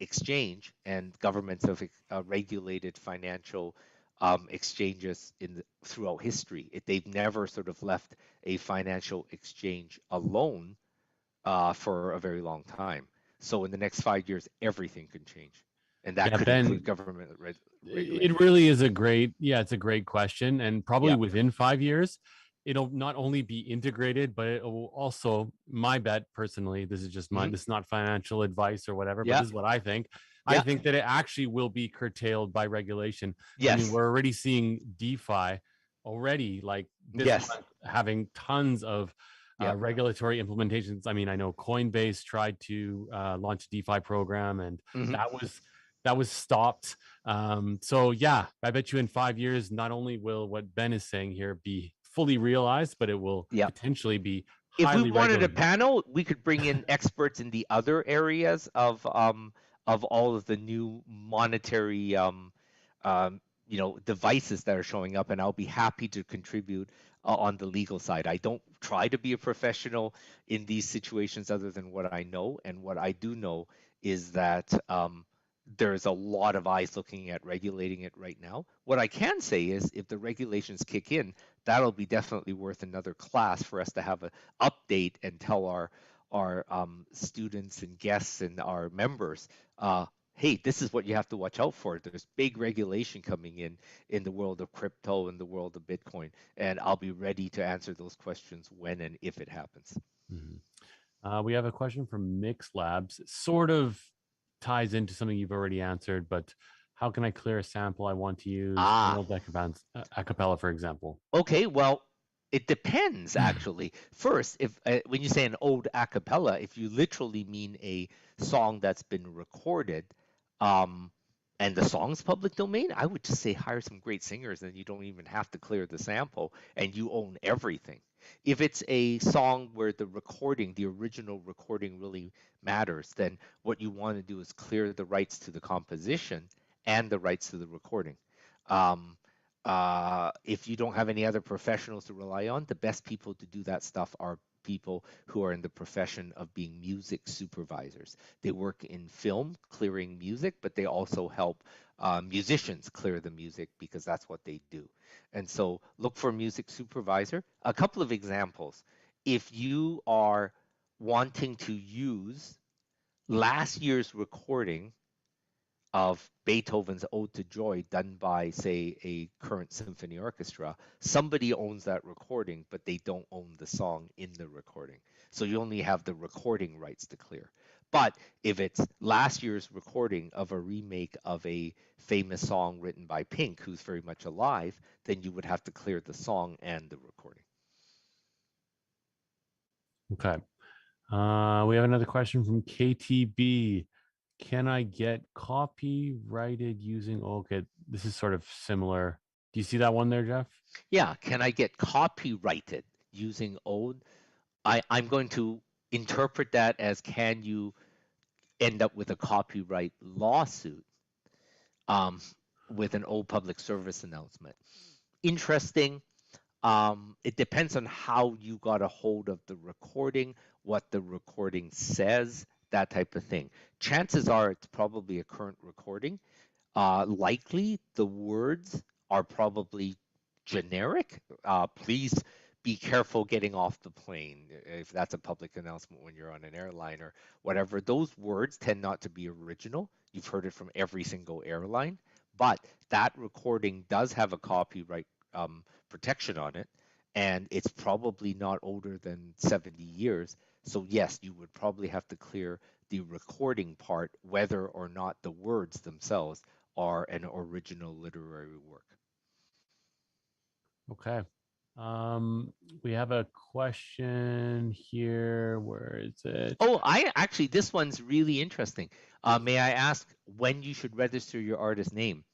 exchange, and governments have regulated financial exchanges throughout history. They've never sort of left a financial exchange alone for a very long time. So in the next 5 years, everything can change, and that could include government regulation. It really is it's a great question, and probably within 5 years, it'll not only be integrated, but it will also, my bet personally, this is just mine, this is not financial advice or whatever, but this is what I think. I Yeah. think that it actually will be curtailed by regulation. I mean, Yes. we're already seeing DeFi already, like this Yes. month, having tons of Yeah. regulatory implementations. I mean, I know Coinbase tried to launch a DeFi program, and Hmm. that was stopped. So yeah, I bet you in 5 years, not only will what Ben is saying here be fully realized, but it will Yeah. potentially be If we highly wanted a regulated. panel, we could bring in experts in the other areas of all of the new monetary devices that are showing up, and I'll be happy to contribute on the legal side. I don't try to be a professional in these situations other than what I know, and what I do know is that there's a lot of eyes looking at regulating it right now. What I can say is if the regulations kick in, that'll be definitely worth another class for us to have an update and tell our students and guests and our members, hey, this is what you have to watch out for. There's big regulation coming in the world of crypto and the world of Bitcoin, and I'll be ready to answer those questions when and if it happens. Mhm. We have a question from Mix Labs. It sort of ties into something you've already answered, but how can I clear a sample I want to use an Ah, old acapella, for example? okay. Well, it depends actually. First, if when you say an old a cappella, if you literally mean a song that's been recorded, um, and the song's public domain, I would just say hire some great singers, and you don't even have to clear the sample, and you own everything. If it's a song where the recording, the original recording really matters, then what you want to do is clear the rights to the composition and the rights to the recording. Um, if you don't have any other professionals to rely on, the best people to do that stuff are people who are in the profession of being music supervisors. They work in film clearing music, but they also help musicians clear the music because that's what they do. And so look for a music supervisor. A couple of examples. If you are wanting to use last year's recording of Beethoven's Ode to Joy done by, say, a current symphony orchestra, somebody owns that recording, but they don't own the song in the recording. So you only have the recording rights to clear. But if it's last year's recording of a remake of a famous song written by Pink, who's very much alive, then you would have to clear the song and the recording. Okay. We have another question from KTB. Can I get copyrighted using? Okay, this is sort of similar. Do you see that one there, Jeff? Yeah, can I get copyrighted using Ode? I'm going to interpret that as can you end up with a copyright lawsuit um, with an old public service announcement. Interesting. It depends on how you got a hold of the recording, what the recording says, that type of thing. Chances are it's probably a current recording. Likely the words are probably generic. Please be careful getting off the plane if that's a public announcement when you're on an airline or whatever. Those words tend not to be original. You've heard it from every single airline, but that recording does have a copyright protection on it, and it's probably not older than 70 years. So yes, you would probably have to clear the recording part, whether or not the words themselves are an original literary work. Okay. We have a question here. Where is it? Oh, I actually, this one's really interesting. May I ask when you should register your artist name?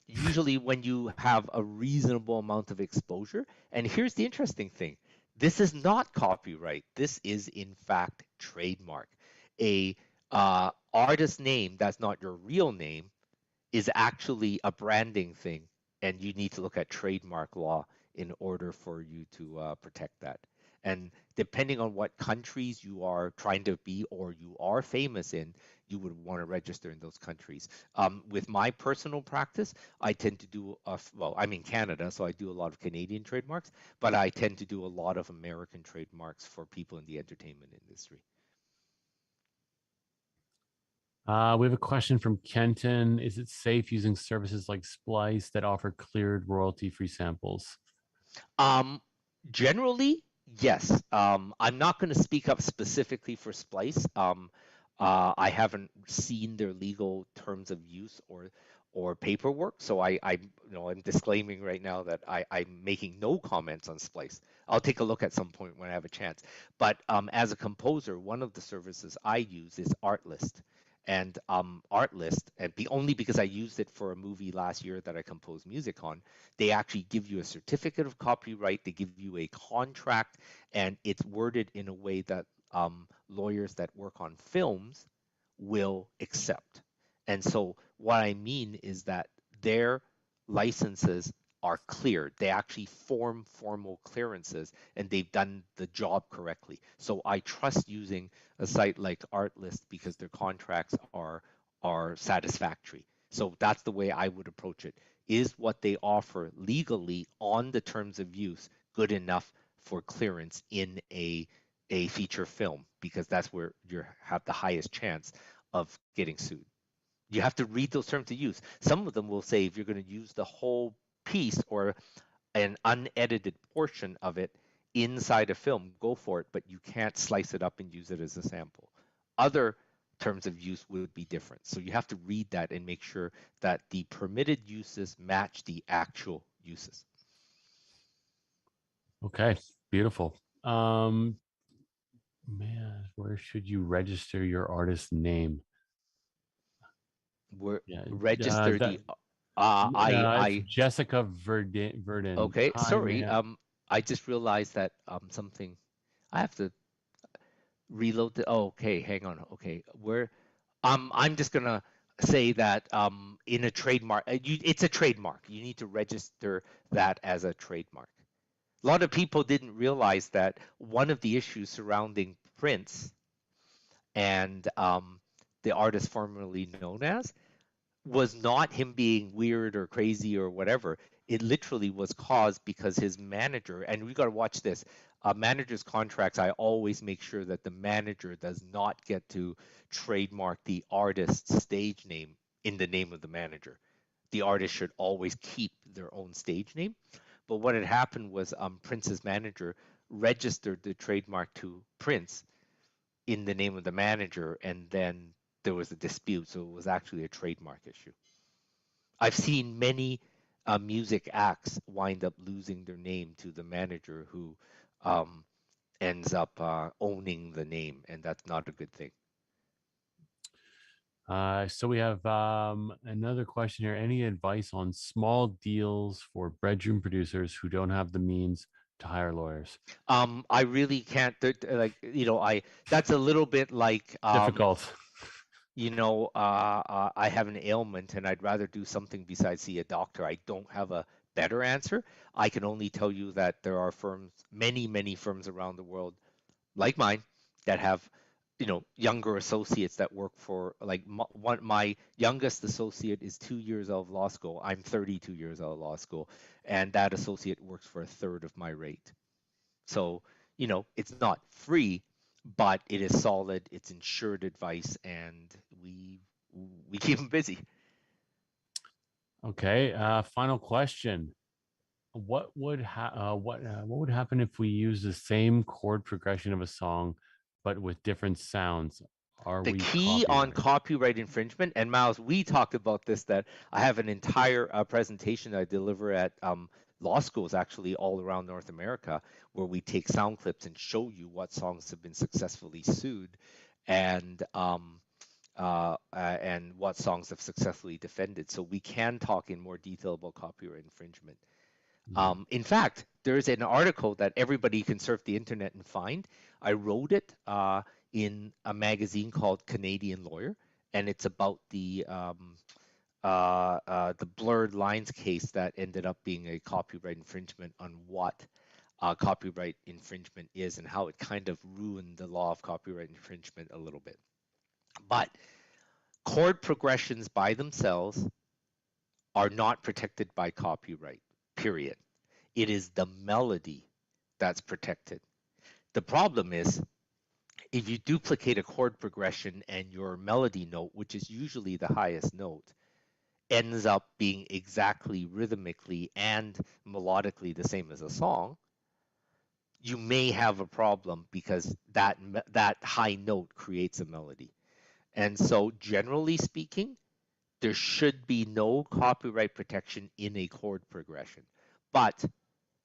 Usually when you have a reasonable amount of exposure. And here's the interesting thing. This is not copyright. This is in fact trademark. A artist name that's not your real name is actually a branding thing, and you need to look at trademark law in order for you to protect that. And depending on what countries you are trying to be or you are famous in, you would want to register in those countries. With my personal practice, I tend to do, well, I'm in Canada, so I do a lot of Canadian trademarks, but I tend to do a lot of American trademarks for people in the entertainment industry. We have a question from Kenton. Is it safe using services like Splice that offer cleared royalty-free samples? Um, Generally, yes. I'm not going to speak up specifically for Splice. I haven't seen their legal terms of use or paperwork, so I'm disclaiming right now that I'm making no comments on Splice. I'll take a look at some point when I have a chance. But as a composer, one of the services I use is Artlist. And Artlist, and only because I used it for a movie last year that I composed music on, they actually give you a certificate of copyright, they give you a contract, and it's worded in a way that lawyers that work on films will accept. And so what I mean is that their licenses are cleared. They actually form formal clearances and they've done the job correctly. So I trust using a site like Artlist because their contracts are satisfactory. So that's the way I would approach it. Is what they offer legally on the terms of use good enough for clearance in a feature film? Because that's where you have the highest chance of getting sued. You have to read those terms of use. Some of them will say if you're going to use the whole piece or an unedited portion of it inside a film, go for it, but you can't slice it up and use it as a sample. Other terms of use would be different. So you have to read that and make sure that the permitted uses match the actual uses. Okay, beautiful. Man, where should you register your artist name? We're Yeah, register that the it's I Jessica Verdin. okay, Hi, sorry. man. I just realized that something I have to reload the. Oh, okay, hang on. Okay, I'm just gonna say that in a trademark, it's a trademark. You need to register that as a trademark. A lot of people didn't realize that one of the issues surrounding Prince and the artist formerly known as was not him being weird or crazy or whatever. It literally was caused because his manager, and we got to watch this. Manager's contracts, I always make sure that the manager does not get to trademark the artist's stage name in the name of the manager. The artist should always keep their own stage name. But what had happened was Prince's manager registered the trademark to Prince in the name of the manager, and then there was a dispute, so it was actually a trademark issue. I've seen many music acts wind up losing their name to the manager who um, ends up owning the name, and that's not a good thing. So we have another question here. Any advice on small deals for bedroom producers who don't have the means to hire lawyers? I really can't like I that's a little bit like Difficult. I have an ailment and I'd rather do something besides see a doctor. I don't have a better answer. I can only tell you that there are firms, many, many firms around the world like mine that have, younger associates that work for like my youngest associate is 2 years out of law school. I'm 32 years out of law school, and that associate works for a third of my rate. So, it's not free, but it is solid. It's insured advice, and we keep them busy. Okay. Final question. What would happen if we use the same chord progression of a song, but with different sounds? Are The we key on copyrighted? copyright infringement, and Miles, we talked about this, that I have an entire presentation I deliver at law schools actually all around North America, where we take sound clips and show you what songs have been successfully sued and what songs have successfully defended. So we can talk in more detail about copyright infringement. In fact, there's an article that everybody can surf the internet and find. I wrote it in a magazine called Canadian Lawyer, and it's about the blurred lines case that ended up being a copyright infringement on what copyright infringement is and how it kind of ruined the law of copyright infringement a little bit. But chord progressions by themselves are not protected by copyright, period. It is the melody that's protected. The problem is if you duplicate a chord progression and your melody note, which is usually the highest note, ends up being exactly rhythmically and melodically the same as a song, you may have a problem because that high note creates a melody. And so, generally speaking, there should be no copyright protection in a chord progression. But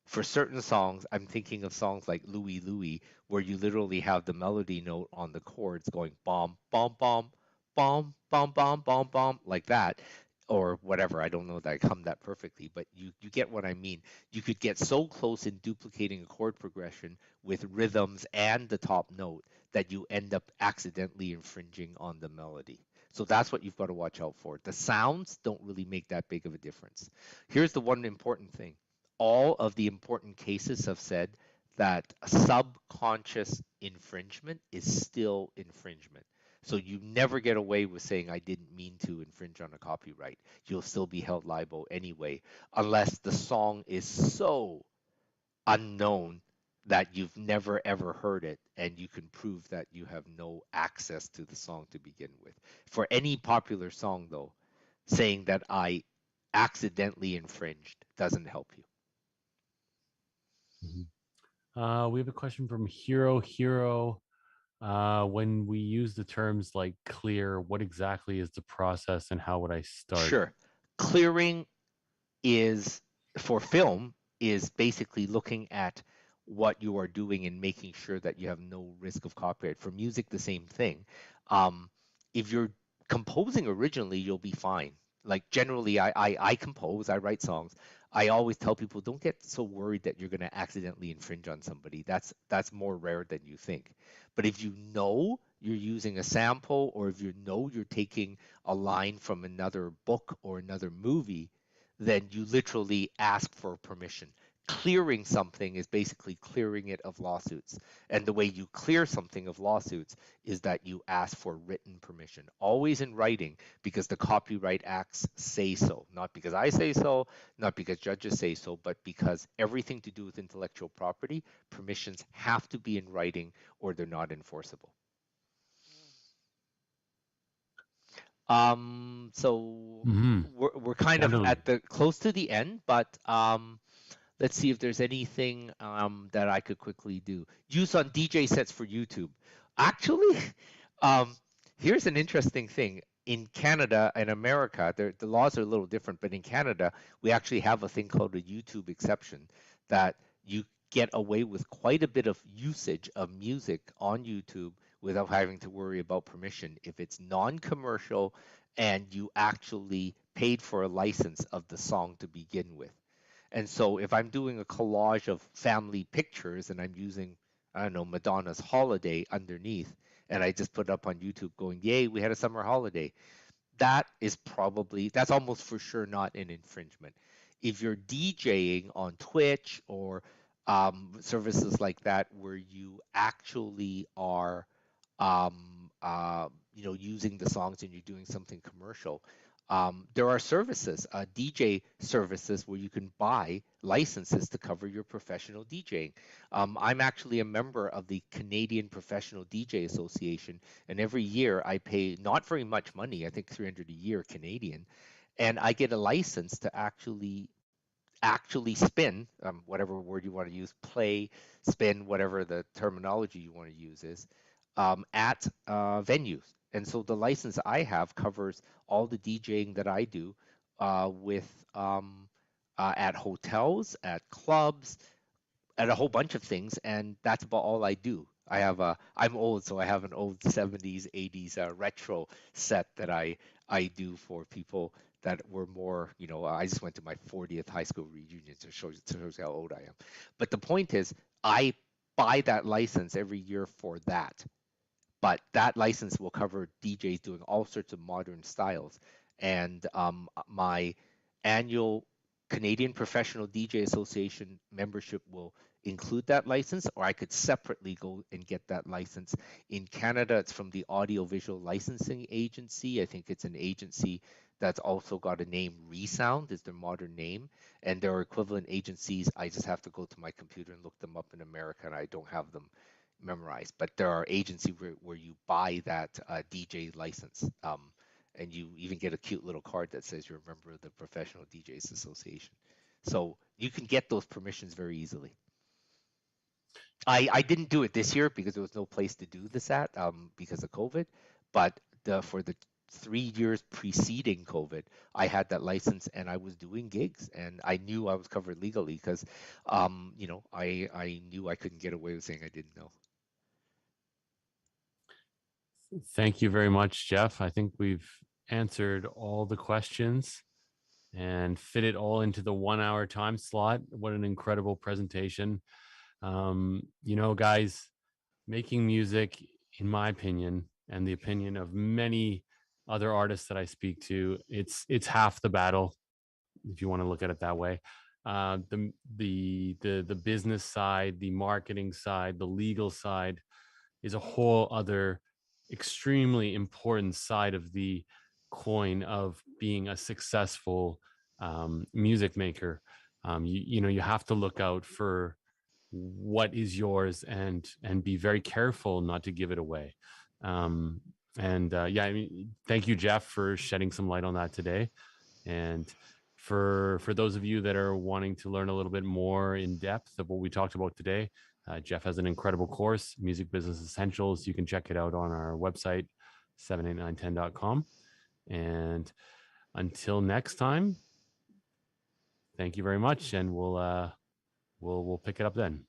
for certain songs, I'm thinking of songs like Louie Louie, where you literally have the melody note on the chords going bomb, bomb, bomb, bomb, bomb, bomb, bomb, bomb, like that, or whatever. I don't know that I come that perfectly, but you get what I mean. You could get so close in duplicating a chord progression with rhythms and the top note that you end up accidentally infringing on the melody. So that's what you've got to watch out for. The sounds don't really make that big of a difference. Here's the one important thing: all of the important cases have said that subconscious infringement is still infringement. So you never get away with saying I didn't mean to infringe on a copyright. You'll still be held liable anyway, unless the song is so unknown that you've never ever heard it and you can prove that you have no access to the song to begin with. For any popular song, though, saying that I accidentally infringed doesn't help you. We have a question from Hero Hero. When we use the terms like clear, what exactly is the process and how would I start? Sure. Clearing is, for film, is basically looking at what you are doing and making sure that you have no risk of copyright. For music, the same thing. If you're composing originally, you'll be fine. Like generally, I compose, I write songs. I always tell people don't get so worried that you're going to accidentally infringe on somebody. That's more rare than you think. But if you know you're using a sample, or if you know you're taking a line from another book or another movie, then you literally ask for permission. Clearing something is basically clearing it of lawsuits. And the way you clear something of lawsuits is that you ask for written permission, always in writing, because the Copyright Acts say so. Not because I say so, not because judges say so, but because everything to do with intellectual property, permissions have to be in writing or they're not enforceable. So we're kind of Definitely. at the close to the end, but let's see if there's anything that I could quickly do. Use on DJ sets for YouTube. Actually, um, here's an interesting thing. In Canada and America, the laws are a little different, but in Canada, we actually have a thing called a YouTube exception that you get away with quite a bit of usage of music on YouTube without having to worry about permission if it's non-commercial and you actually paid for a license of the song to begin with. And so if I'm doing a collage of family pictures and I'm using, I don't know, Madonna's Holiday underneath, and I just put it up on YouTube going, yay, we had a summer holiday, that's almost for sure not an infringement. If you're DJing on Twitch or services like that where you actually are, using the songs and you're doing something commercial, there are services, DJ services, where you can buy licenses to cover your professional DJing. I'm actually a member of the Canadian Professional DJ Association, and every year I pay not very much money, I think 300 a year Canadian, and I get a license to actually spin, whatever word you want to use, play, spin, whatever the terminology you want to use is, at venues. And so the license I have covers all the DJing that I do with at hotels, at clubs, at a whole bunch of things, and that's about all I do. I'm old, so I have an old 70s, 80s retro set that I do for people that were more, I just went to my 40th high school reunion to show how old I am. But the point is, I buy that license every year for that. But that license will cover DJs doing all sorts of modern styles. And my annual Canadian Professional DJ Association membership will include that license, or I could separately go and get that license. In Canada, it's from the Audiovisual Licensing Agency. I think it's an agency that's also got a name. Resound is their modern name, and there are equivalent agencies. I just have to go to my computer and look them up in America, and I don't have them memorized. But there are agencies where you buy that DJ license. And you even get a cute little card that says you're a member of the Professional DJs Association. So you can get those permissions very easily. I didn't do it this year because there was no place to do this at because of COVID, but the 3 years preceding COVID, I had that license and I was doing gigs and I knew I was covered legally because, I knew I couldn't get away with saying I didn't know. Thank you very much, Jeff. I think we've answered all the questions and fit it all into the 1 hour time slot. What an incredible presentation. Guys, making music, in my opinion, and the opinion of many other artists that I speak to, it's half the battle, if you want to look at it that way. The business side, the marketing side, the legal side is a whole other extremely important side of the coin of being a successful music maker. You have to look out for what is yours and be very careful not to give it away. Thank you, Jeff, for shedding some light on that today. And for those of you that are wanting to learn a little bit more in depth of what we talked about today, Jeff has an incredible course, Music Business Essentials. You can check it out on our website, 78910.com. And until next time, thank you very much, and we'll pick it up then.